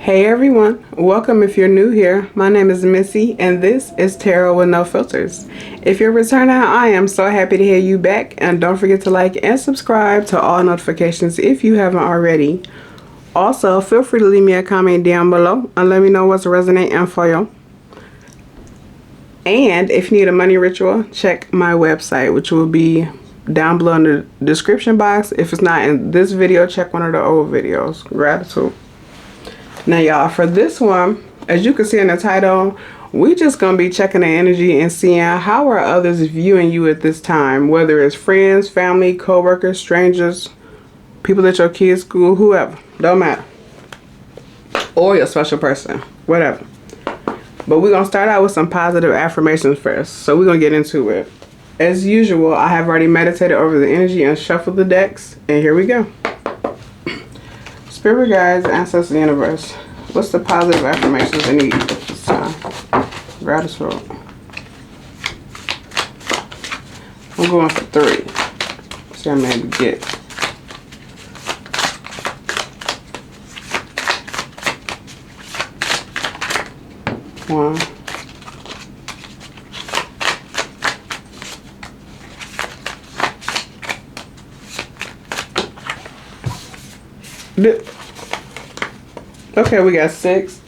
Hey everyone, welcome if you're new here. My name is Missy and this is Tarot with No Filters. If you're returning, I am so happy to have you back, and don't forget to like and subscribe to all notifications if you haven't already. Also, feel free to leave me a comment down below and let me know what's resonating for you. And if you need a money ritual, check my website, which will be down below in the description box. If it's not in this video, check one of the old videos. Gratitude. Now y'all, for this one, as you can see in the title, we just gonna be checking the energy and seeing how are others viewing you at this time, whether it's friends, family, co-workers, strangers, people at your kids' school, whoever, don't matter, or your special person, whatever. But we're gonna start out with some positive affirmations first, so we're gonna get into it. As usual, I have already meditated over the energy and shuffled the decks, and here we go. Spirit guides, ancestors, universe. What's the positive affirmations they need at this time? Gratitude. I'm going for 3. See how many we get. One. Okay, we got 6.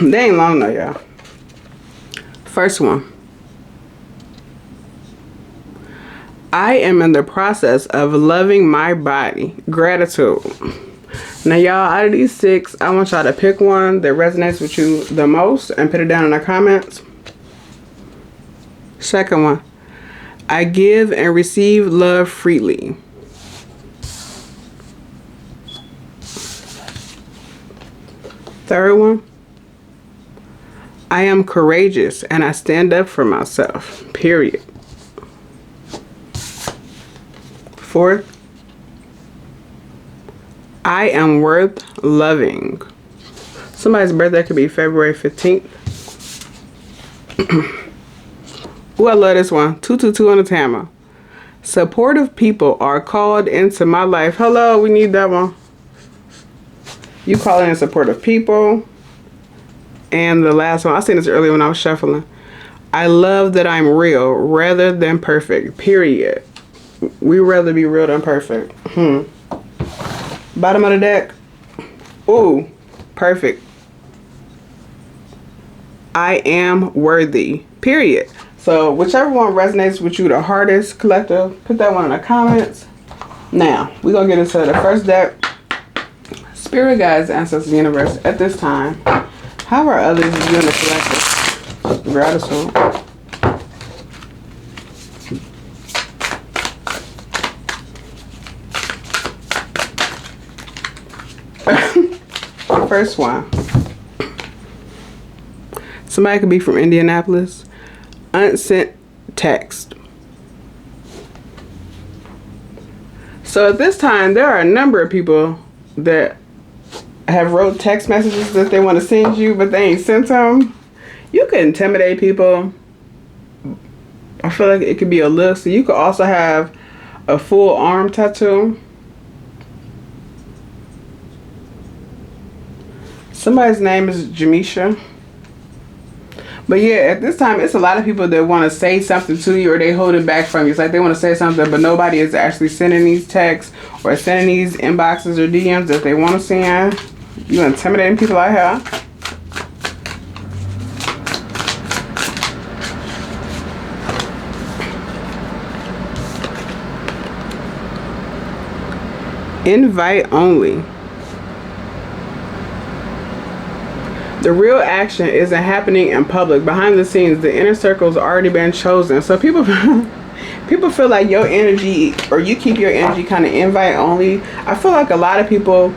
They ain't long though, y'all. First one. I am in the process of loving my body. Gratitude. Now y'all, out of these 6, I want y'all to pick one that resonates with you the most and put it down in the comments. Second one. I give and receive love freely. Third one, I am courageous and I stand up for myself, period. Fourth, I am worth loving. Somebody's birthday could be February 15th. Ooh, I love this one. 222 on the timer. Supportive people are called into my life. Hello, we need that one. You calling in supportive people. And the last one, I seen this earlier when I was shuffling. I love that I'm real rather than perfect. Period. We rather be real than perfect. Bottom of the deck. Ooh, perfect. I am worthy. Period. So whichever one resonates with you the hardest, collective, put that one in the comments. Now, we're going to get into the first deck. Spirit guides, ancestors, universe. At this time, how are others viewing the collective? Gratitude. First one. Somebody could be from Indianapolis. Unsent text. So at this time, there are a number of people that have wrote text messages that they want to send you, but they ain't sent them. You can intimidate people. I feel like it could be a look. So you could also have a full arm tattoo. Somebody's name is Jamisha. But yeah, at this time, it's a lot of people that want to say something to you, or they hold it back from you. It's like they want to say something, but nobody is actually sending these texts or sending these inboxes or DMs that they want to send. You intimidating people out here. Invite only. The real action isn't happening in public. Behind the scenes, the inner circle's already been chosen. So people feel like your energy, or you keep your energy kind of invite only. I feel like a lot of people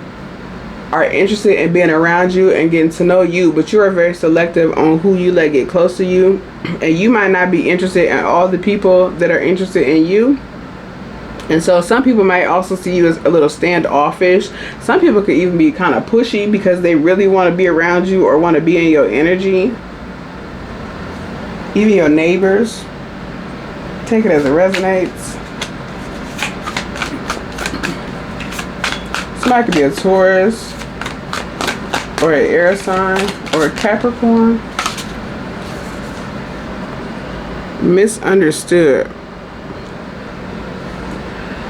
are interested in being around you and getting to know you, but you are very selective on who you let get close to you, and you might not be interested in all the people that are interested in you. And so some people might also see you as a little standoffish. Some people could even be kind of pushy because they really want to be around you or want to be in your energy. Even your neighbors. Take it as it resonates. Somebody could be a Taurus. or an air sign, or a Capricorn. Misunderstood.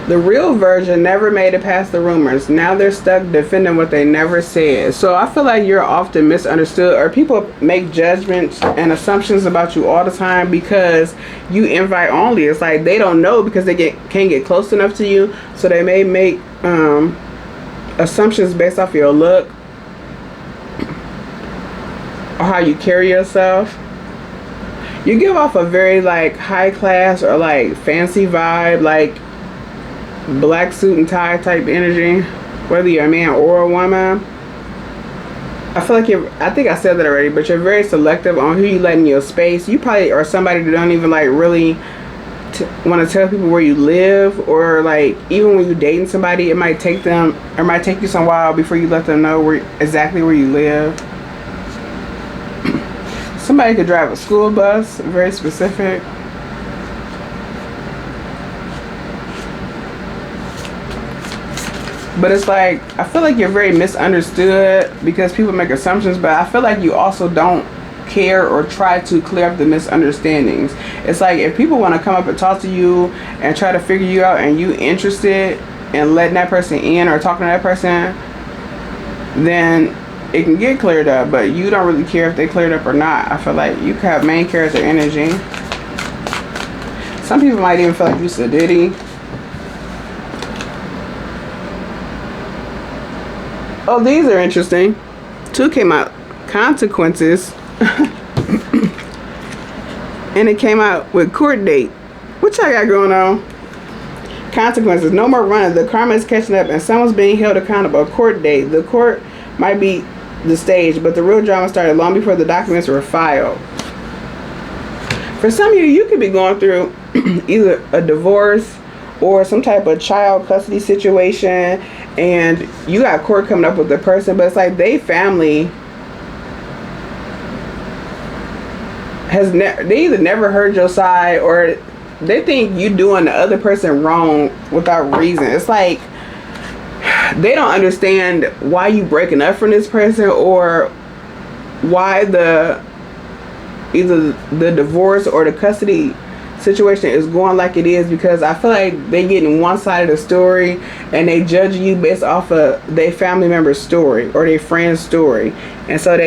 The real version never made it past the rumors. Now they're stuck defending what they never said. So I feel like you're often misunderstood, or people make judgments and assumptions about you all the time because you invite only. It's like they don't know because they can't get close enough to you. So they may make assumptions based off your look or how you carry yourself. You give off a very like high class or like fancy vibe, like black suit and tie type energy, whether you're a man or a woman. I feel like I think I said that already, but you're very selective on who you let in your space. You probably are somebody that don't even like really want to tell people where you live, or like even when you're dating somebody, it might take you some while before you let them know exactly where you live. Somebody could drive a school bus, very specific. But it's like, I feel like you're very misunderstood because people make assumptions, but I feel like you also don't care or try to clear up the misunderstandings. It's like if people want to come up and talk to you and try to figure you out and you interested in letting that person in or talking to that person, then it can get cleared up, but you don't really care if they cleared up or not. I feel like you can have main character energy. Some people might even feel like you sedity. Oh, these are interesting. 2 came out. Consequences. And it came out with court date. What y'all got going on? Consequences. No more running. The karma is catching up and someone's being held accountable. Court date. The court might be the stage, but the real drama started long before the documents were filed. For some of you, you could be going through either a divorce or some type of child custody situation, and you got court coming up with the person, but it's like they family they either never heard your side or they think you doing the other person wrong without reason. It's like they don't understand why you breaking up from this person, or why either the divorce or the custody situation is going like it is, because I feel like they getting one side of the story and they judge you based off of their family member's story or their friend's story, and so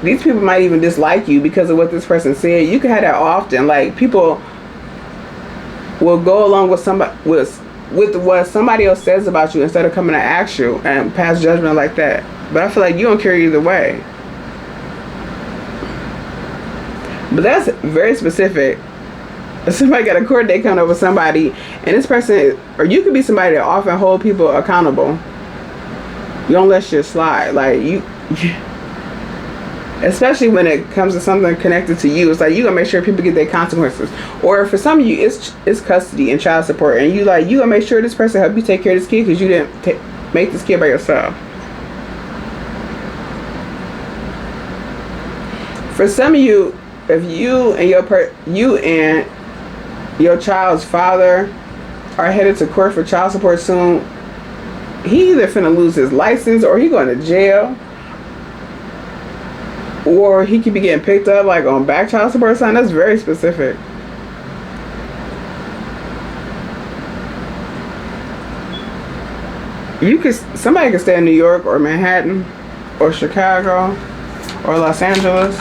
these people might even dislike you because of what this person said. You can have that often. Like people will go along with somebody with what somebody else says about you instead of coming to ask you and pass judgment like that. But I feel like you don't care either way. But that's very specific. If somebody got a court date coming up with somebody, and this person, or you could be somebody that often hold people accountable. You don't let shit slide. Like you especially when it comes to something connected to you, it's like you gonna make sure people get their consequences. Or for some of you, it's custody and child support, and you gonna make sure this person help you take care of this kid because you didn't make this kid by yourself. For some of you, if you and your child's father are headed to court for child support soon, he either finna lose his license, or he going to jail, or he could be getting picked up like on back child support or something. That's very specific. Somebody could stay in New York or Manhattan or Chicago or Los Angeles.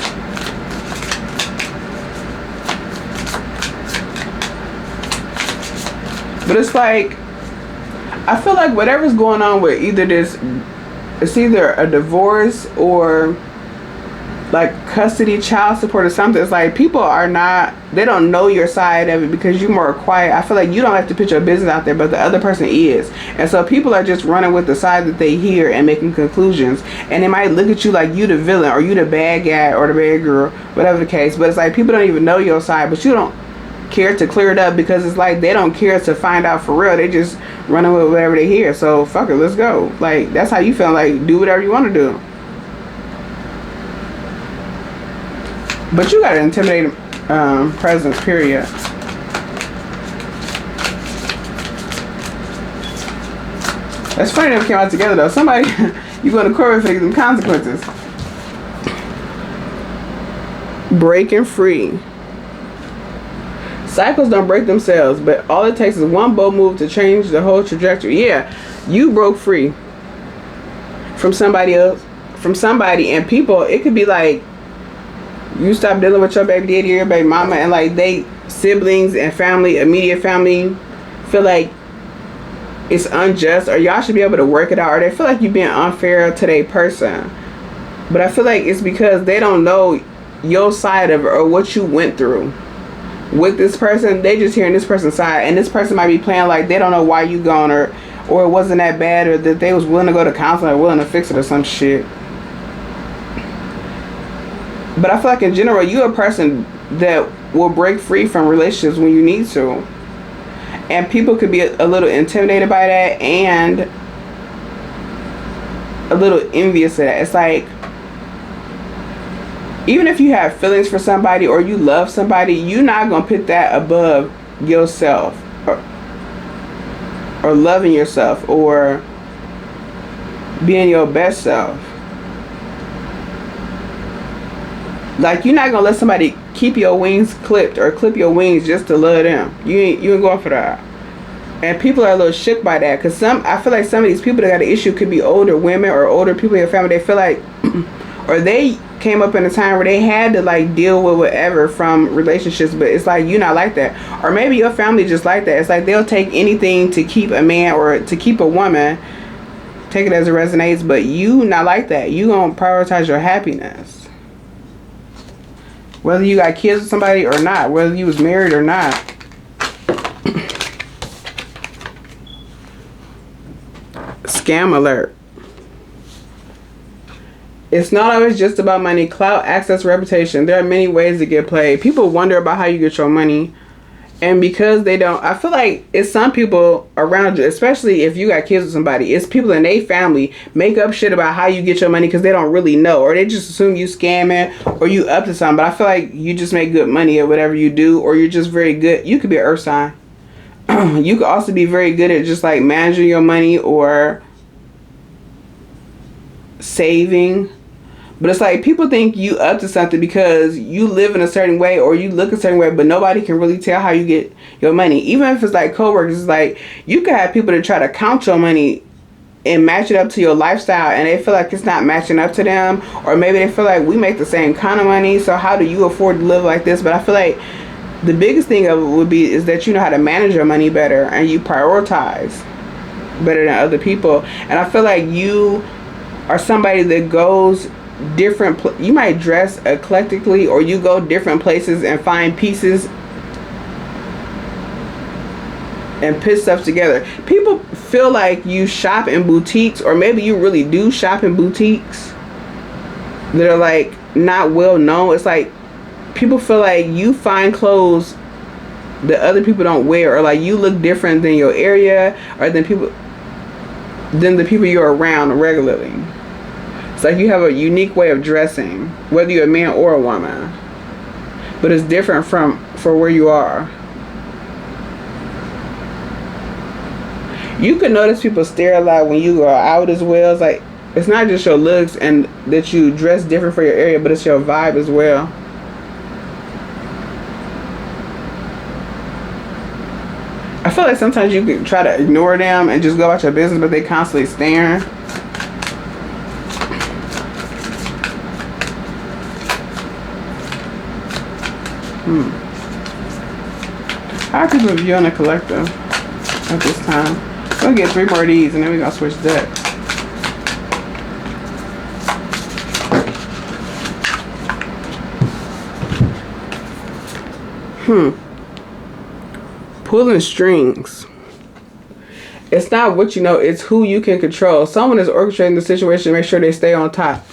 But it's like, I feel like whatever's going on with it's either a divorce or like custody, child support or something. It's like people they don't know your side of it because you're more quiet. I feel like you don't like to put your business out there, but the other person is. And so people are just running with the side that they hear and making conclusions. And they might look at you like you the villain or you the bad guy or the bad girl, whatever the case. But it's like people don't even know your side, but you don't care to clear it up because it's like they don't care to find out for real. They just running with whatever they hear. So fuck it, let's go. Like that's how you feel. Like do whatever you want to do. But you got an intimidating presence, period. It's funny that we came out together though. Somebody You going to court face them consequences. Breaking free. Cycles don't break themselves, but all it takes is one bold move to change the whole trajectory. Yeah, you broke free from somebody else, from somebody, and people. It could be like you stop dealing with your baby daddy or your baby mama, and like they siblings and family, immediate family, feel like it's unjust, or y'all should be able to work it out, or they feel like you're being unfair to their person. But I feel like it's because they don't know your side of it or what you went through with this person. They just hearing this person's side, and this person might be playing like they don't know why you gone, or it wasn't that bad, or that they was willing to go to counseling or willing to fix it or some shit. But I feel like in general, you're a person that will break free from relationships when you need to, and people could be a little intimidated by that and a little envious of that. It's like, even if you have feelings for somebody or you love somebody, you're not going to put that above yourself, or loving yourself, or being your best self. Like, you're not going to let somebody keep your wings clipped or clip your wings just to love them. You ain't going for that. And people are a little shook by that, because I feel like some of these people that got an issue could be older women or older people in your family. They feel like, or they came up in a time where they had to like deal with whatever from relationships, but it's like you're not like that. Or maybe your family just like that. It's like they'll take anything to keep a man or to keep a woman. Take it as it resonates, but you not like that. You gonna prioritize your happiness, whether you got kids with somebody or not, whether you was married or not. Scam alert. It's not always just about money, clout, access, reputation. There are many ways to get played. People wonder about how you get your money. And because they don't, I feel like it's some people around you, especially if you got kids with somebody, it's people in their family make up shit about how you get your money because they don't really know. Or they just assume you scamming or you up to something. But I feel like you just make good money at whatever you do, or you're just very good. You could be an earth sign. You could also be very good at just like managing your money or saving. But it's like people think you up to something because you live in a certain way or you look a certain way, but nobody can really tell how you get your money. Even if it's like coworkers, it's like you can have people that try to count your money and match it up to your lifestyle, and they feel like it's not matching up to them, or maybe they feel like we make the same kind of money, so how do you afford to live like this? But I feel like the biggest thing of it would be is that you know how to manage your money better and you prioritize better than other people. And I feel like you are somebody that goes different, you might dress eclectically, or you go different places and find pieces and put stuff together. People feel like you shop in boutiques, or maybe you really do shop in boutiques that are like not well known. It's like people feel like you find clothes that other people don't wear, or like you look different than your area or than the people you're around regularly. It's like you have a unique way of dressing, whether you're a man or a woman, but it's different for where you are. You can notice people stare a lot when you go out as well. It's like it's not just your looks and that you dress different for your area, but it's your vibe as well. I feel like sometimes you can try to ignore them and just go about your business, but they constantly staring. How are people viewing the collective at this time? We'll get 3 more of these and then we're going to switch decks. Pulling strings. It's not what you know, it's who you can control. Someone is orchestrating the situation to make sure they stay on top.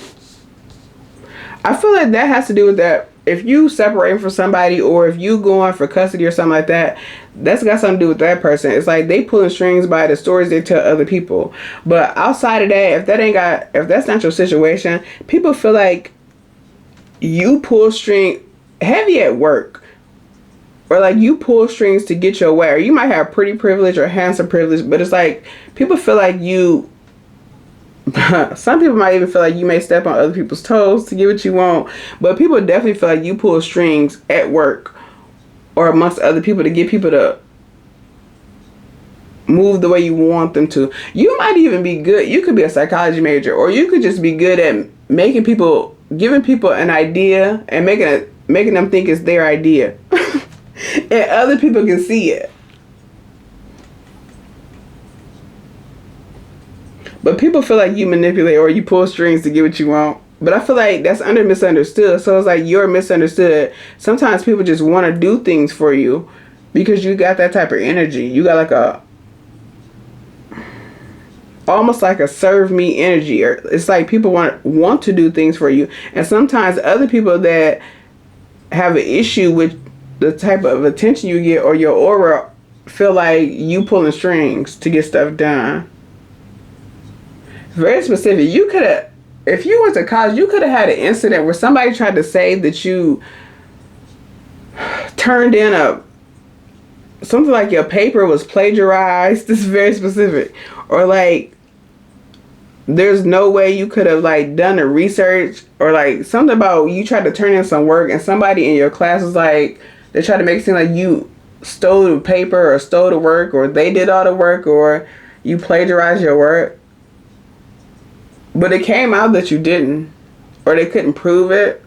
I feel like that has to do with that. If you separating from somebody, or if you going for custody or something like that, that's got something to do with that person. It's like they pulling strings by the stories they tell other people. But outside of that, if that's not your situation, people feel like you pull string heavy at work, or like you pull strings to get your way, or you might have pretty privilege or handsome privilege, but it's like people feel like you Some people might even feel like you may step on other people's toes to get what you want, but people definitely feel like you pull strings at work or amongst other people to get people to move the way you want them to. You might even be good. You could be a psychology major, or you could just be good at giving people an idea and making them think it's their idea, and other people can see it. But people feel like you manipulate or you pull strings to get what you want. But I feel like that's misunderstood. So it's like you're misunderstood. Sometimes people just want to do things for you because you got that type of energy. You got like almost like a serve me energy. Or it's like people want to do things for you. And sometimes other people that have an issue with the type of attention you get or your aura feel like you pulling strings to get stuff done. Very specific. You could have, if you went to college, you could have had an incident where somebody tried to say that you turned in something like your paper was plagiarized. This is very specific. Or like there's no way you could have like done the research, or like something about you tried to turn in some work and somebody in your class was like, they tried to make it seem like you stole the paper or stole the work, or they did all the work, or you plagiarized your work. But it came out that you didn't, or they couldn't prove it.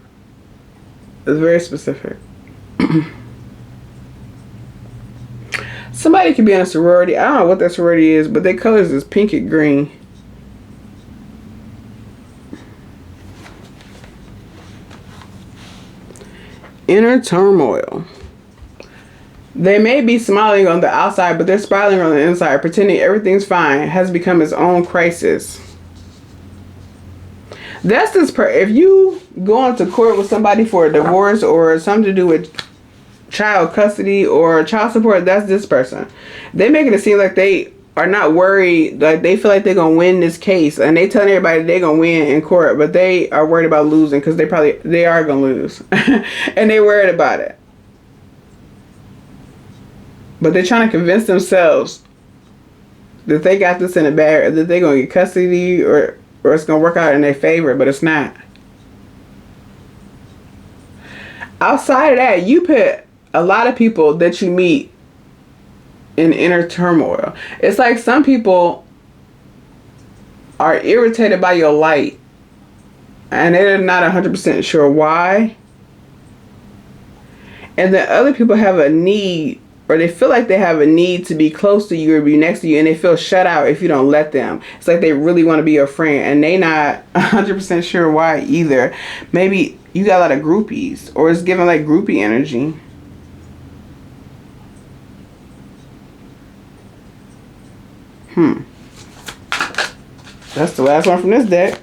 It's very specific. Somebody could be in a sorority. I don't know what that sorority is, but their colors is pink and green. Inner turmoil. They may be smiling on the outside, but they're spiraling on the inside, pretending everything's fine, has become its own crisis. That's this if you go into court with somebody for a divorce or something to do with child custody or child support, that's this person. They making it seem like they are not worried, like they feel like they're gonna win this case, and they telling everybody they're gonna win in court, but they are worried about losing because they are gonna lose, and they're worried about it. But they're trying to convince themselves that they got this in a bag, that they're gonna get custody, or it's going to work out in their favor, but it's not. Outside of that, you put a lot of people that you meet in inner turmoil. It's like some people are irritated by your light, and they're not 100% sure why. And then other people have a need, or they feel like they have a need to be close to you or be next to you, and they feel shut out if you don't let them. It's like they really want to be your friend, and they not 100% sure why either. Maybe you got a lot of groupies, or it's giving like groupie energy. That's the last one from this deck.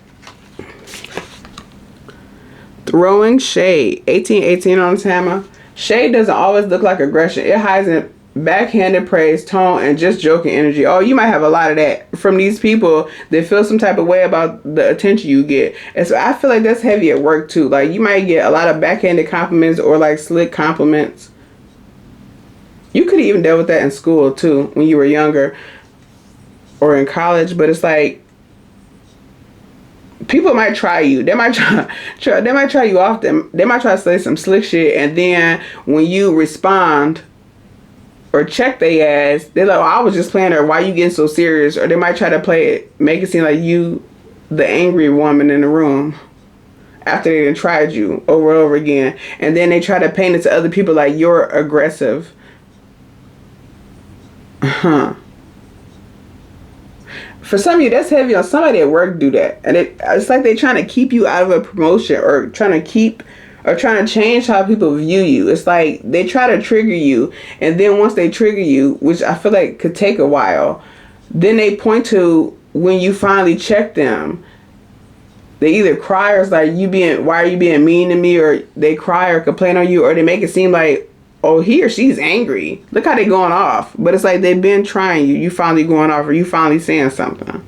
Throwing shade. 1818 on the hammer. Shade doesn't always look like aggression. It hides in backhanded praise, tone, and just joking energy. Oh, you might have a lot of that from these people that feel some type of way about the attention you get. And so I feel like that's heavy at work too. Like you might get a lot of backhanded compliments or like slick compliments. You could even deal with that in school too when you were younger or in college, but it's like people might try you. They might try you off them. They might try to say some slick shit, and then when you respond or check their ass, they're like, "Oh, I was just playing," or "Why you getting so serious?" Or they might try to make it seem like you, the angry woman in the room, after they done tried you over and over again, and then they try to paint it to other people like you're aggressive. For some of you, that's heavy on somebody at work. Do that, and it's like they're trying to keep you out of a promotion, or trying to change how people view you. It's like they try to trigger you, and then once they trigger you, which I feel like could take a while, then they point to when you finally check them. They either cry, or it's like why are you being mean to me, or they cry or complain on you, or they make it seem like, oh, he or she's angry. Look how they going off. But it's like they've been trying you. You finally going off, or you finally saying something.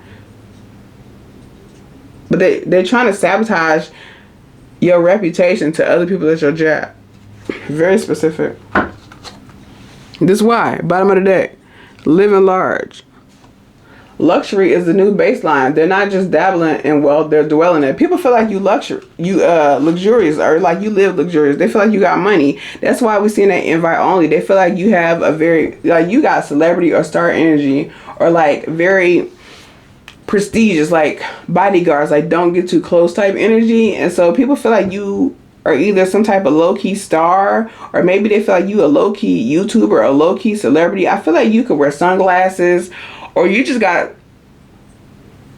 But they're trying to sabotage your reputation to other people at your job. Very specific. This is why. Bottom of the deck. Living large. Luxury is the new baseline. They're not just dabbling in wealth, they're dwelling in it. People feel like you luxurious, or like you live luxurious. They feel like you got money. That's why we see that invite only. They feel like you have a very, like, you got celebrity or star energy, or like very prestigious, like bodyguards, like don't get too close type energy. And so people feel like you are either some type of low-key star, or maybe they feel like you a low-key YouTuber or a low-key celebrity. I feel like you could wear sunglasses, or you just got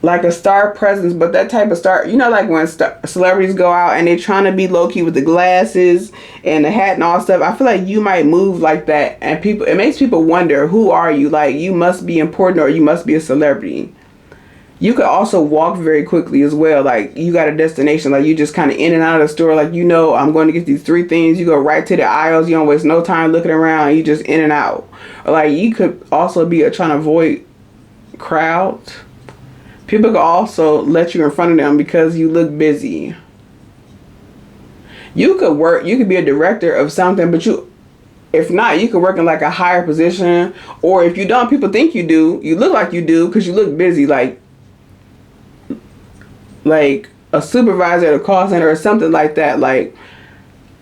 like a star presence, but that type of star, you know, like when celebrities go out and they're trying to be low-key with the glasses and the hat and all stuff. I feel like you might move like that, and people, it makes people wonder, who are you? Like, you must be important, or you must be a celebrity. You could also walk very quickly as well. Like, you got a destination, like you just kind of in and out of the store, like, you know, I'm going to get these 3 things. You go right to the aisles. You don't waste no time looking around. You just in and out. Or like, you could also be trying to avoid crowds. People could also let you in front of them because you look busy. You could be a director of something, but if not, you could work in like a higher position. Or if you don't, people think you do. You look like you do because you look busy, like a supervisor at a call center or something like that. Like,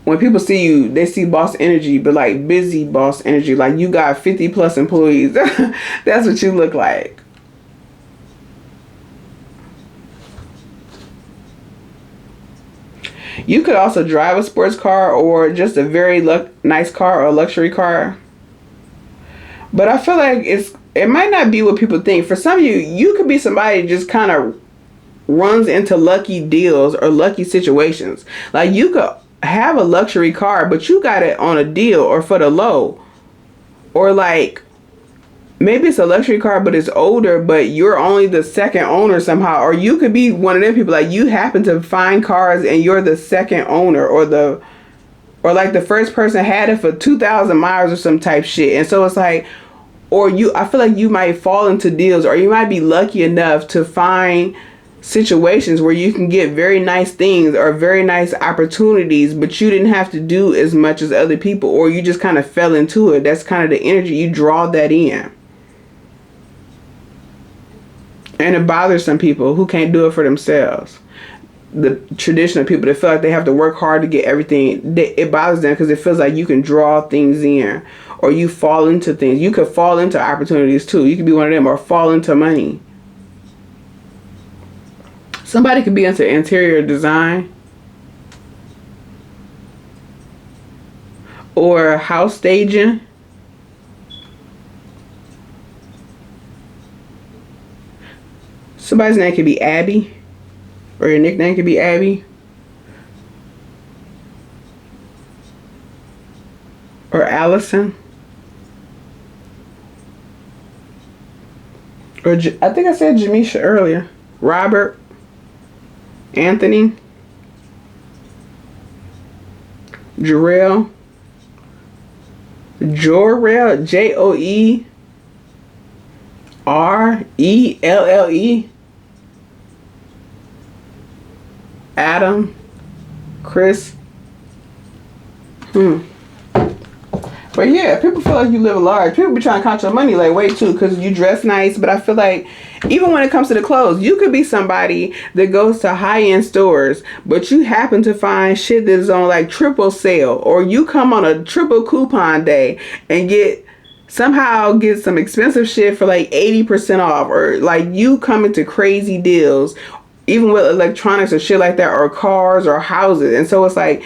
when people see you, they see boss energy, but like busy boss energy. Like, you got 50 plus employees. That's what you look like. You could also drive a sports car, or just a very nice car, or a luxury car. But I feel like it might not be what people think. For some of you, you could be somebody who just kind of runs into lucky deals or lucky situations. Like, you could have a luxury car, but you got it on a deal or for the low. Or like, maybe it's a luxury car, but it's older, but you're only the second owner somehow. Or you could be one of them people, like, you happen to find cars and you're the second owner, or like the first person had it for 2,000 miles or some type shit. And so it's like, I feel like you might fall into deals, or you might be lucky enough to find situations where you can get very nice things or very nice opportunities, but you didn't have to do as much as other people, or you just kind of fell into it. That's kind of the energy. You draw that in. And it bothers some people who can't do it for themselves. The traditional people that feel like they have to work hard to get everything, it bothers them because it feels like you can draw things in, or you fall into things. You could fall into opportunities too. You could be one of them, or fall into money. Somebody could be into interior design, or house staging. Somebody's name could be Abby, or your nickname could be Abby, or Allison, or I think I said Jamisha earlier. Robert, Anthony, Jorell, Joerelle, Adam, Chris. But yeah, people feel like you live large. People be trying to count your money like way too, because you dress nice. But I feel like even when it comes to the clothes, you could be somebody that goes to high-end stores, but you happen to find shit that is on like triple sale, or you come on a triple coupon day and somehow get some expensive shit for like 80% off, or like you come into crazy deals, even with electronics or shit like that, or cars or houses. And so it's like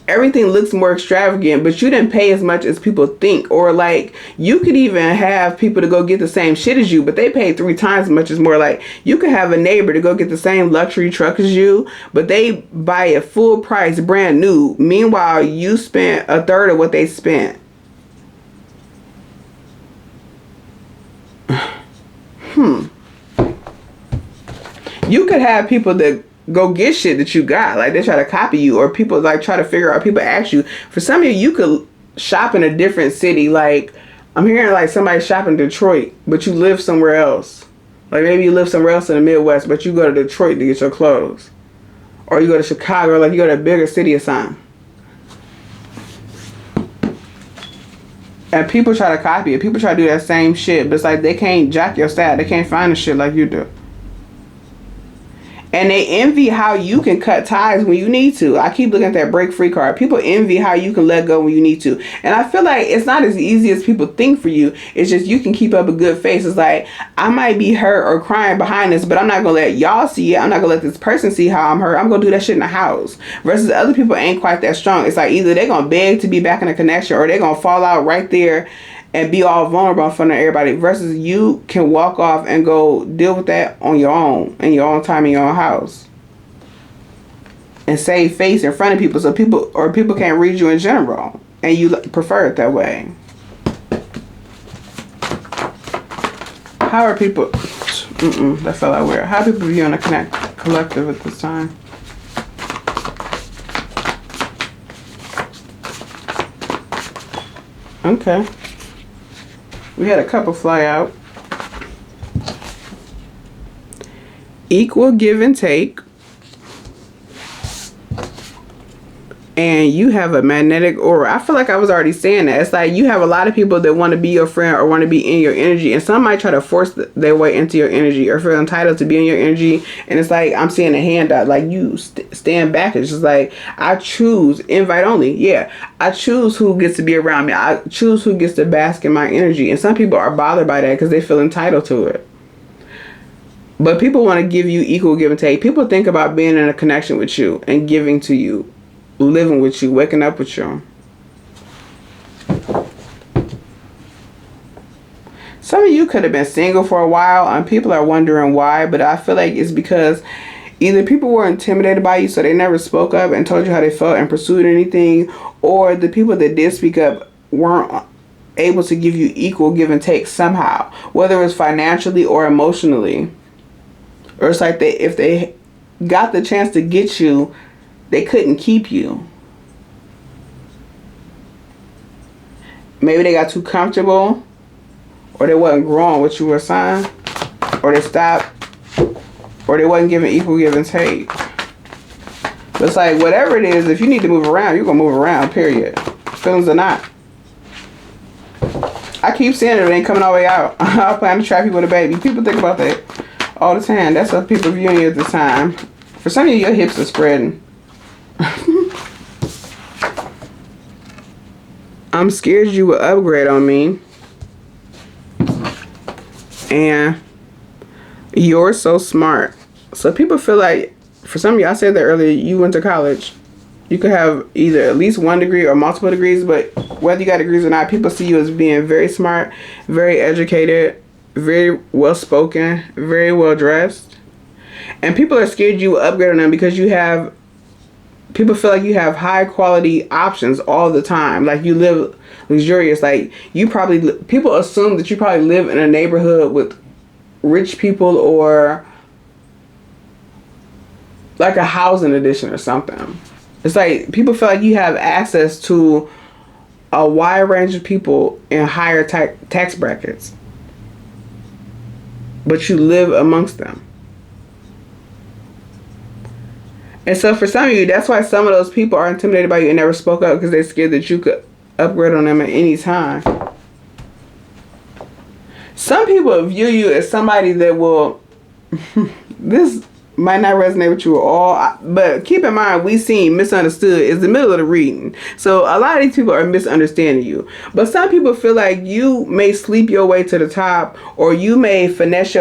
everything looks more extravagant, but you didn't pay as much as people think. Or like, you could even have people to go get the same shit as you, but they pay 3 times as much as more. Like, you could have a neighbor to go get the same luxury truck as you, but they buy it full price, brand new. Meanwhile, you spent a third of what they spent. You could have people that go get shit that you got, like they try to copy you, or people like try to figure out, people ask you. For some of you could shop in a different city. Like, I'm hearing like somebody shop in Detroit, but you live somewhere else. Like, maybe you live somewhere else in the Midwest, but you go to Detroit to get your clothes, or you go to Chicago, like you go to a bigger city or something. And people try to copy it. People try to do that same shit, but it's like they can't jack your stat. They can't find the shit like you do. And they envy how you can cut ties when you need to. I keep looking at that break free card. People envy how you can let go when you need to. And I feel like it's not as easy as people think for you. It's just you can keep up a good face. It's like, I might be hurt or crying behind this, but I'm not going to let y'all see it. I'm not going to let this person see how I'm hurt. I'm going to do that shit in the house. Versus other people ain't quite that strong. It's like either they're going to beg to be back in a connection or they're going to fall out right there and be all vulnerable in front of everybody, versus you can walk off and go deal with that on your own, in your own time, in your own house, and save face in front of people, so people can't read you in general, and you prefer it that way. How are people? That felt like weird. How are people viewing a collective at this time? Okay. We had a couple fly out. Equal give and take. And you have a magnetic aura. I feel like I was already saying that. It's like you have a lot of people that want to be your friend or want to be in your energy. And some might try to force their way into your energy or feel entitled to be in your energy. And it's like, I'm seeing a handout. Like you stand back. It's just like, I choose invite only. Yeah. I choose who gets to be around me. I choose who gets to bask in my energy. And some people are bothered by that because they feel entitled to it. But people want to give you equal give and take. People think about being in a connection with you and giving to you, living with you, waking up with you. Some of you could have been single for a while and people are wondering why, but I feel like it's because either people were intimidated by you so they never spoke up and told you how they felt and pursued anything, or the people that did speak up weren't able to give you equal give and take somehow, whether it was financially or emotionally. Or it's like if they got the chance to get you, they couldn't keep you. Maybe they got too comfortable, or they wasn't growing what you were assigned, or they stopped, or they wasn't giving equal give and take. But it's like, whatever it is, if you need to move around, you're going to move around, period. Feelings or not. I keep saying it ain't coming all the way out. I plan to trap you with a baby. People think about that all the time. That's what people viewing you at the time. For some of you, your hips are spreading. I'm scared you will upgrade on me. And you're so smart. So people feel like, for some of you, I said that earlier, you went to college. You could have either at least one degree or multiple degrees, but whether you got degrees or not, people see you as being very smart, very educated, very well spoken, very well dressed. And people are scared you will upgrade on them because you have, people feel like you have high quality options all the time. Like you live luxurious. Like you probably, people assume that you probably live in a neighborhood with rich people or like a housing addition or something. It's like people feel like you have access to a wide range of people in higher tax brackets, but you live amongst them. And so for some of you, that's why some of those people are intimidated by you and never spoke up, because they're scared that you could upgrade on them at any time. Some people view you as somebody that will, this might not resonate with you at all, but keep in mind, we seen misunderstood is the middle of the reading. So a lot of these people are misunderstanding you. But some people feel like you may sleep your way to the top, or you may finesse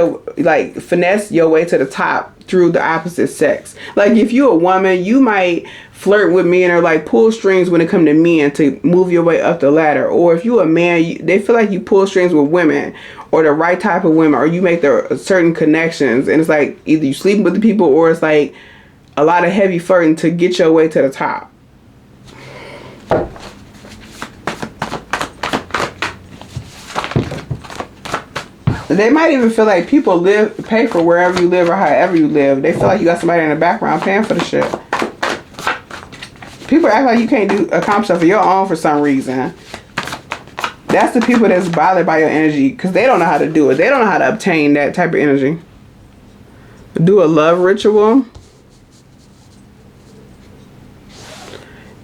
your way to the top through the opposite sex. Like if you're a woman, you might flirt with men or like pull strings when it comes to men to move your way up the ladder. Or if you're a man, they feel like you pull strings with women, or the right type of women, or you make the certain connections, and it's like either you sleep with the people or it's like a lot of heavy flirting to get your way to the top. They might even feel like people pay for wherever you live or however you live. They feel like you got somebody in the background paying for the shit. People act like you can't accomplish stuff for your own for some reason. That's the people that's bothered by your energy, because they don't know how to do it. They don't know how to obtain that type of energy. Do a love ritual.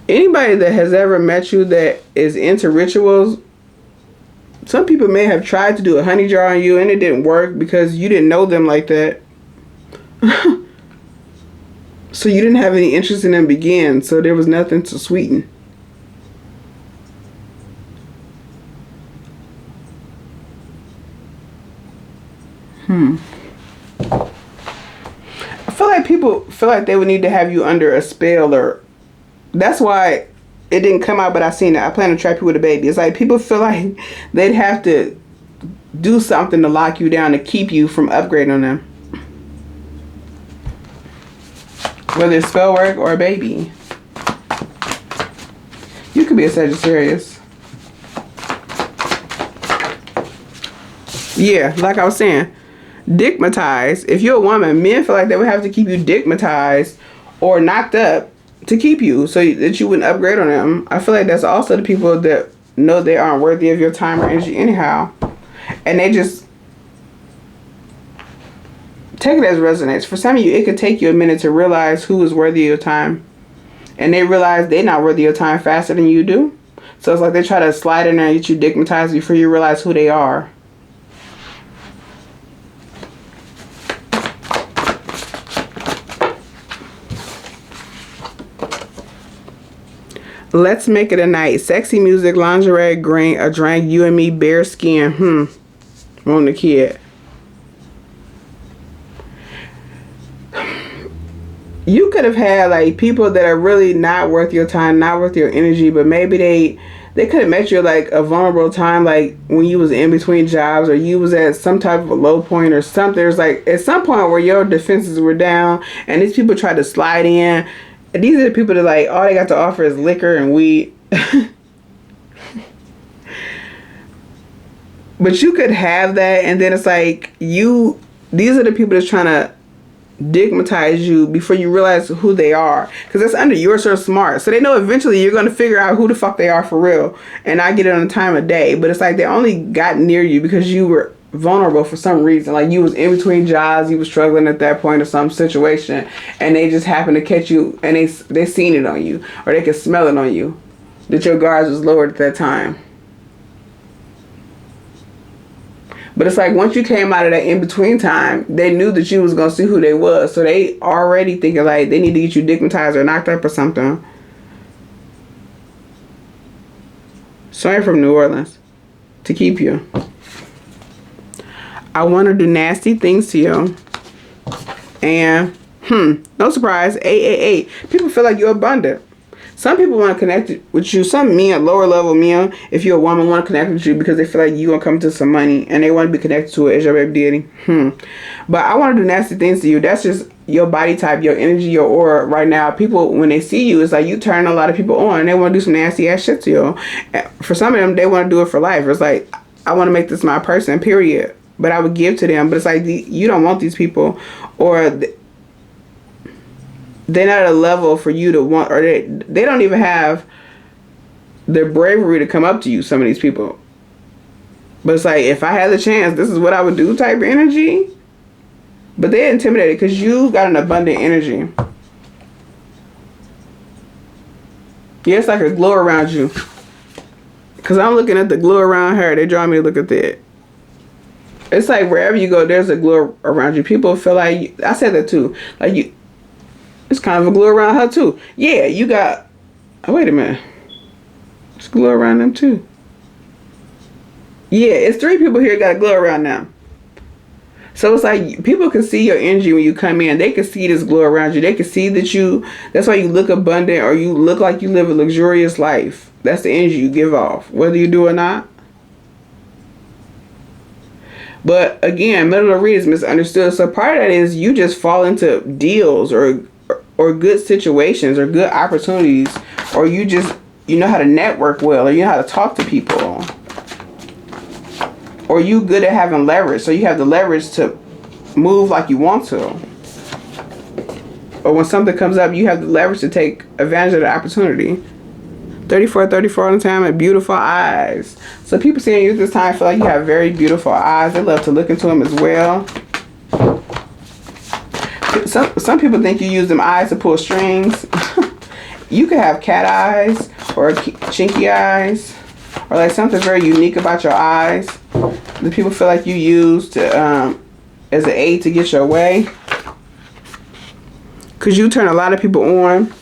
Anybody that has ever met you that is into rituals Some people may have tried to do a honey jar on you and it didn't work because you didn't know them like that. So you didn't have any interest in them begin, so there was nothing to sweeten. I feel like people feel like they would need to have you under a spell, or that's why it didn't come out, but I seen it. I plan to trap you with a baby. It's like people feel like they'd have to do something to lock you down to keep you from upgrading on them. Whether it's spell work or a baby. You could be a Sagittarius. Yeah, like I was saying, digmatized. If you're a woman, men feel like they would have to keep you digmatized or knocked up to keep you so that you wouldn't upgrade on them. I feel like that's also the people that know they aren't worthy of your time or energy anyhow. And they just take it as resonates. For some of you, it could take you a minute to realize who is worthy of your time. And they realize they're not worthy of your time faster than you do. So it's like they try to slide in there and get you digmatized before you realize who they are. Let's make it a night. Sexy music, lingerie, green, a drink, you and me, bare skin. Want a kid. You could have had like people that are really not worth your time, not worth your energy, but maybe they could have met you at like a vulnerable time, like when you was in between jobs or you was at some type of a low point or something. There's like at some point where your defenses were down and these people tried to slide in. And these are the people that like all they got to offer is liquor and weed. But you could have that, and then it's like these are the people that's trying to digmatize you before you realize who they are, because that's under you're so smart, so they know eventually you're going to figure out who the fuck they are for real and not get it on the time of day. But it's like they only got near you because you were vulnerable for some reason, like you was in between jobs, you was struggling at that point or some situation, and they just happened to catch you and they seen it on you, or they could smell it on you that your guards was lowered at that time. But it's like once you came out of that in-between time, they knew that you was going to see who they was. So they already thinking like they need to get you digmatized or knocked up or something. So I'm from New Orleans to keep you. I want to do nasty things to you. And, no surprise, 888. People feel like you're abundant. Some people want to connect with you. Some men, lower level men, if you're a woman, want to connect with you because they feel like you're going to come to some money and they want to be connected to it as your baby daddy. But I want to do nasty things to you. That's just your body type, your energy, your aura right now. People, when they see you, it's like you turn a lot of people on and they want to do some nasty ass shit to you. For some of them, they want to do it for life. It's like, I want to make this my person, period. But I would give to them. But it's like, you don't want these people, or they're not at a level for you to want, or they don't even have the bravery to come up to you, some of these people. But it's like, if I had the chance, this is what I would do type of energy. But they're intimidated because you got an abundant energy. Yeah, it's like a glow around you. Because I'm looking at the glow around her. They draw me to look at that. It's like wherever you go, there's a glow around you. People feel like, I said that too. Like you, it's kind of a glow around her too. Yeah, you got, oh, wait a minute. It's a glow around them too. Yeah, it's 3 people here got a glow around them. So it's like people can see your energy when you come in. They can see this glow around you. They can see that you, that's why you look abundant, or you look like you live a luxurious life. That's the energy you give off, whether you do or not. But again, middle of the read is misunderstood. So part of that is you just fall into deals or good situations or good opportunities, or you know how to network well, or you know how to talk to people, or you good at having leverage, so you have the leverage to move like you want to, or when something comes up, you have the leverage to take advantage of the opportunity. 34 on the time and beautiful eyes. So people seeing you this time feel like you have very beautiful eyes. They love to look into them as well. Some people think you use them eyes to pull strings. You could have cat eyes or chinky eyes or like something very unique about your eyes that people feel like you use to as an aid to get your way. Because you turn a lot of people on.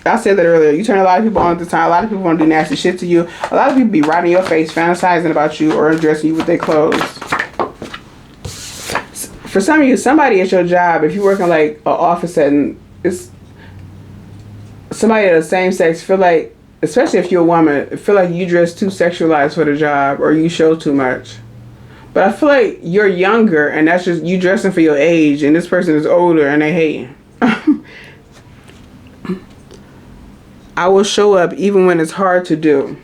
I said that earlier. You turn a lot of people on at the time. A lot of people want to do nasty shit to you. A lot of people be right in your face, fantasizing about you or undressing you with their clothes. For some of you, somebody at your job, if you're working like an office setting, it's somebody of the same sex feel like, especially if you're a woman, feel like you dress too sexualized for the job or you show too much. But I feel like you're younger and that's just you dressing for your age, and this person is older and they hate. I will show up even when it's hard to do.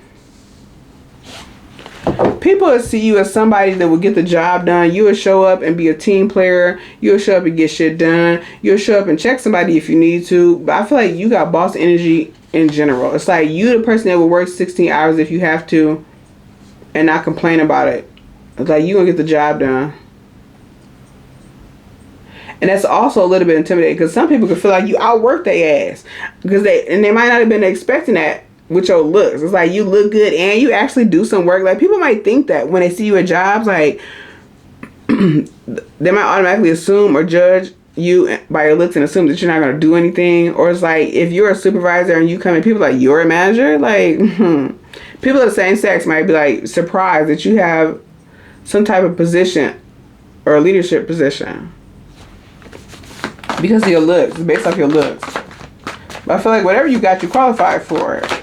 People will see you as somebody that will get the job done. You will show up and be a team player. You'll show up and get shit done. You'll show up and check somebody if you need to. But I feel like you got boss energy in general. It's like you the person that will work 16 hours if you have to and not complain about it. It's like you gonna get the job done. And that's also a little bit intimidating because some people can feel like you outwork their ass because they might not have been expecting that with your looks. It's like you look good and you actually do some work. Like people might think that when they see you at jobs, like they might automatically assume or judge you by your looks and assume that you're not gonna do anything. Or it's like if you're a supervisor and you come in, people are like, you're a manager. Like people of the same sex might be like surprised that you have some type of position or a leadership position. Because of your looks, based off your looks. But I feel like whatever you got, you qualified for it.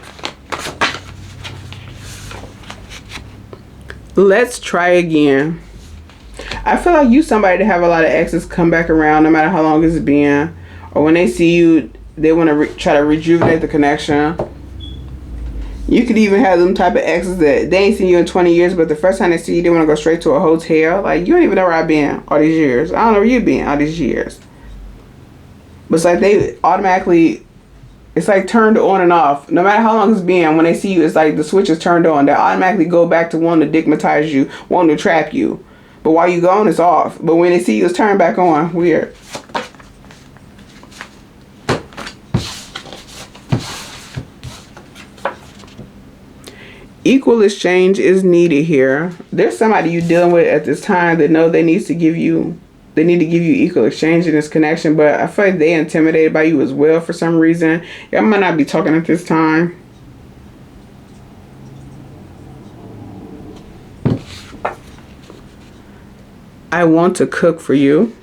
Let's try again. I feel like you somebody to have a lot of exes come back around no matter how long it's been. Or when they see you, they want to try to rejuvenate the connection. You could even have them type of exes that they ain't seen you in 20 years, but the first time they see you, they want to go straight to a hotel. Like, you don't even know where I've been all these years. I don't know where you've been all these years. But it's like they automatically, it's like turned on and off. No matter how long it's been, when they see you, it's like the switch is turned on. They automatically go back to wanting to digmatize you, wanting to trap you. But while you're gone, it's off. But when they see you, it's turned back on. Weird. Equal exchange is needed here. There's somebody you're dealing with at this time that know they need to give you equal exchange in this connection, but I feel like they're intimidated by you as well for some reason. Y'all might not be talking at this time. I want to cook for you.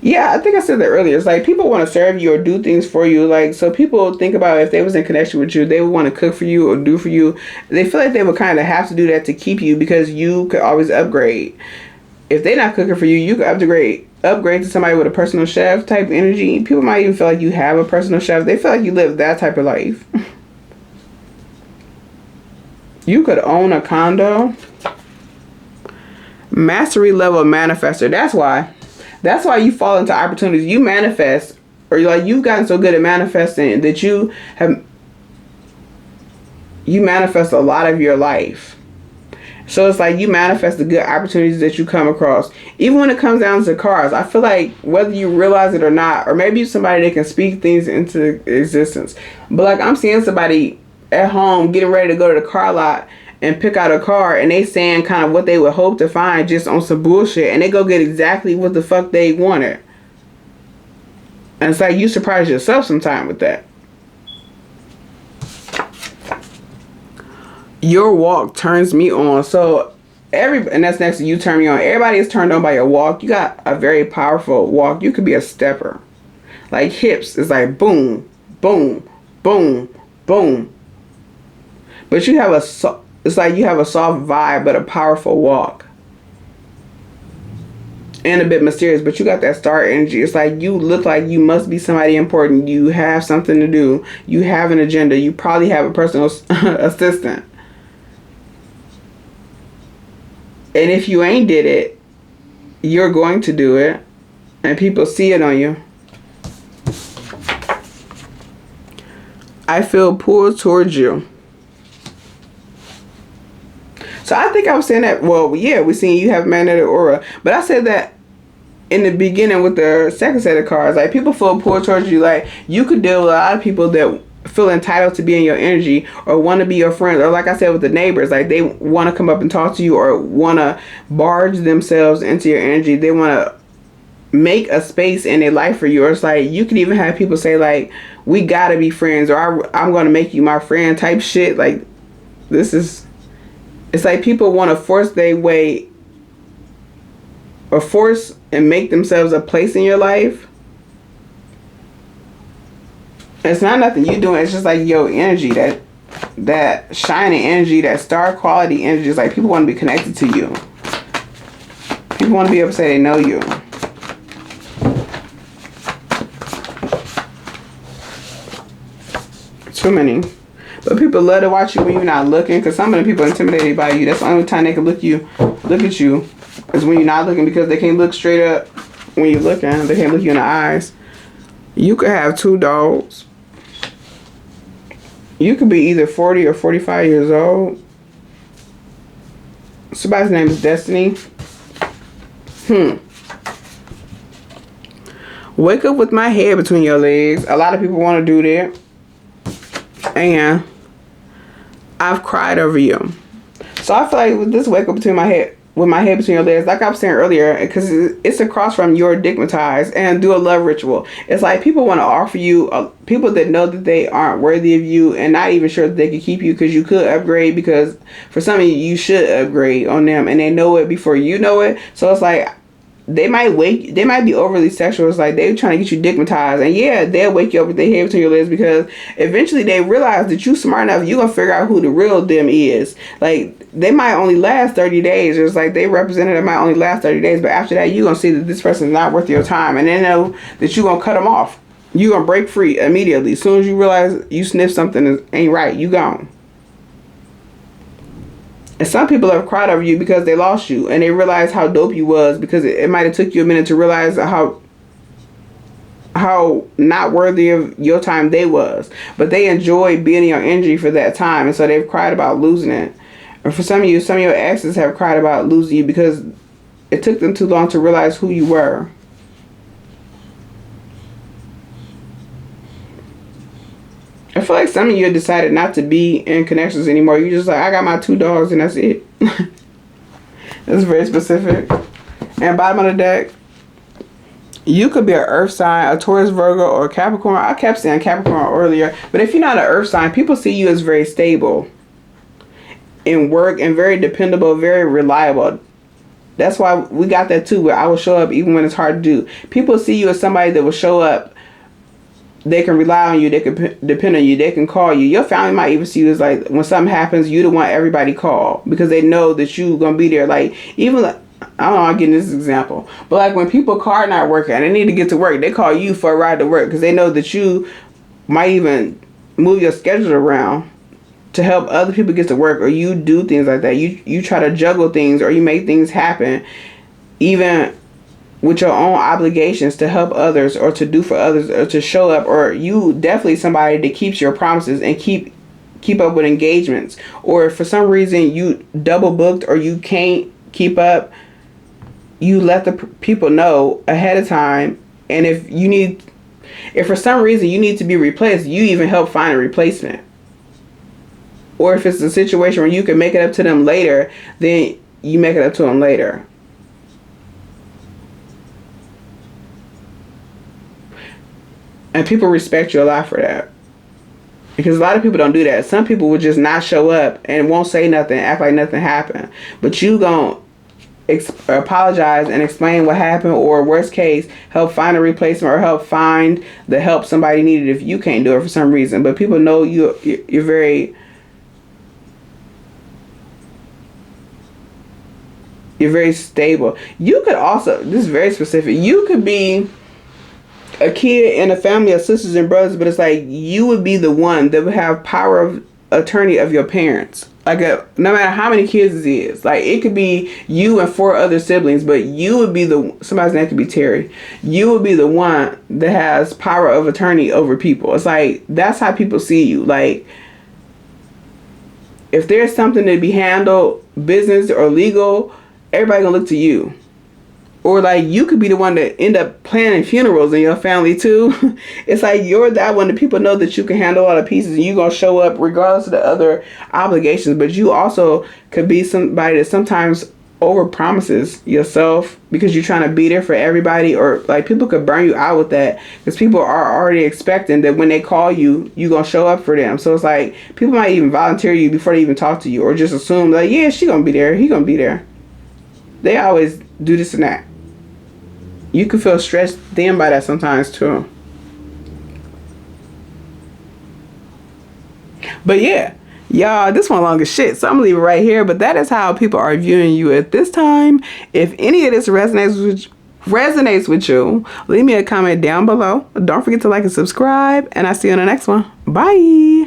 Yeah, I think I said that earlier. It's like people want to serve you or do things for you. Like, so people think about if they was in connection with you, they would want to cook for you or do for you. They feel like they would kind of have to do that to keep you because you could always upgrade. If they're not cooking for you, you could upgrade to somebody with a personal chef type energy. People might even feel like you have a personal chef. They feel like you live that type of life. You could own a condo. Mastery level manifester. That's why you fall into opportunities. You manifest, or you've gotten so good at manifesting that you manifest a lot of your life. So it's like you manifest the good opportunities that you come across. Even when it comes down to cars, I feel like whether you realize it or not, or maybe you're somebody that can speak things into existence. But like I'm seeing somebody at home getting ready to go to the car lot and pick out a car, and they saying kind of what they would hope to find just on some bullshit, and they go get exactly what the fuck they wanted. And it's like you surprise yourself sometime with that. Your walk turns me on. So and that's next to you turn me on. Everybody is turned on by your walk. You got a very powerful walk. You could be a stepper. Like hips is like boom, boom, boom, boom. But you have it's like you have a soft vibe but a powerful walk. And a bit mysterious, but you got that star energy. It's like you look like you must be somebody important. You have something to do. You have an agenda. You probably have a personal assistant. And if you ain't did it, you're going to do it. And people see it on you. I feel pulled towards you. So I think I was saying that, well, yeah, we're seeing you have magnetic aura. But I said that in the beginning with the second set of cards. Like, people feel pulled towards you. Like, you could deal with a lot of people that feel entitled to be in your energy or want to be your friend, or like I said with the neighbors, like they want to come up and talk to you or want to barge themselves into your energy. They want to make a space in their life for you. Or it's like you can even have people say like, we gotta be friends, or I'm gonna make you my friend type shit. Like it's like people want to force their way or force and make themselves a place in your life. It's not nothing you doing. It's just like your energy, that shining energy, that star quality energy. Is like people want to be connected to you. People want to be able to say they know you. Too many. But people love to watch you when you're not looking, because some of the people are intimidated by you. That's the only time they can look at you is when you're not looking, because they can't look straight up when you're looking. They can't look you in the eyes. You could have 2 dogs. You could be either 40 or 45 years old. Somebody's name is Destiny. Wake up with my head between your legs. A lot of people want to do that. And I've cried over you. So I feel like with this wake up between my head, with my head between your legs, like I was saying earlier, because it's across from your Digmatized and do a love ritual. It's like people want to offer you, people that know that they aren't worthy of you and not even sure that they can keep you, because you could upgrade, because for some of you should upgrade on them, and they know it before you know it. So it's like they might be overly sexual. It's like they're trying to get you digmatized, and yeah, they'll wake you up with their head between your legs, because eventually they realize that you smart enough, you're gonna figure out who the real them is. Like they might only last 30 days. It's like they representative might only last 30 days, but after that you're gonna see that this person is not worth your time, and they know that you're gonna cut them off. You're gonna break free immediately. As soon as you realize you sniff something that ain't right, you gone. And some people have cried over you because they lost you, and they realized how dope you was, because it might have took you a minute to realize how not worthy of your time they was. But they enjoyed being in your energy for that time, and so they've cried about losing it. And for some of you, some of your exes have cried about losing you because it took them too long to realize who you were. I feel like some of you have decided not to be in connections anymore. You're just like, I got my 2 dogs and that's it. That's very specific. And bottom of the deck, you could be an earth sign, a Taurus, Virgo, or Capricorn. I kept saying Capricorn earlier. But if you're not an earth sign, people see you as very stable in work and very dependable, very reliable. That's why we got that too, where I will show up even when it's hard to do. People see you as somebody that will show up. They can rely on you. They can depend on you. They can call you. Your family might even see you as like, when something happens, you the one everybody call, because they know that you gonna be there. Like, even like, I don't know, I'm getting this example, but like when people car not working and they need to get to work, they call you for a ride to work, because they know that you might even move your schedule around to help other people get to work, or you do things like that. You try to juggle things, or you make things happen, even with your own obligations to help others, or to do for others, or to show up. Or you definitely somebody that keeps your promises and keep up with engagements. Or if for some reason you double booked or you can't keep up, you let the people know ahead of time. And if for some reason you need to be replaced, you even help find a replacement. Or if it's a situation where you can make it up to them later, then you make it up to them later. And people respect you a lot for that. Because a lot of people don't do that. Some people will just not show up and won't say nothing, act like nothing happened. But you gonna apologize and explain what happened, or worst case, help find a replacement, or help find the help somebody needed if you can't do it for some reason. But people know you're very stable. You could also, this is very specific, you could be a kid in a family of sisters and brothers, but it's like you would be the one that would have power of attorney of your parents. Like no matter how many kids it is, like it could be you and 4 other siblings, but you would be somebody's name could be Terry. You would be the one that has power of attorney over people. It's like that's how people see you. Like if there's something to be handled, business or legal, everybody gonna look to you. Or like you could be the one that end up planning funerals in your family too. It's like you're that one that people know that you can handle all the pieces and you're going to show up regardless of the other obligations. But you also could be somebody that sometimes over promises yourself because you're trying to be there for everybody, or like people could burn you out with that because people are already expecting that when they call you, you're going to show up for them. So it's like people might even volunteer you before they even talk to you, or just assume like, yeah, she going to be there, he going to be there. They always do this and that. You can feel stressed then by that sometimes too. But yeah, y'all, this one long as shit, so I'm gonna leave it right here. But that is how people are viewing you at this time. If any of this resonates with you, leave me a comment down below. Don't forget to like and subscribe, and I'll see you in the next one. Bye.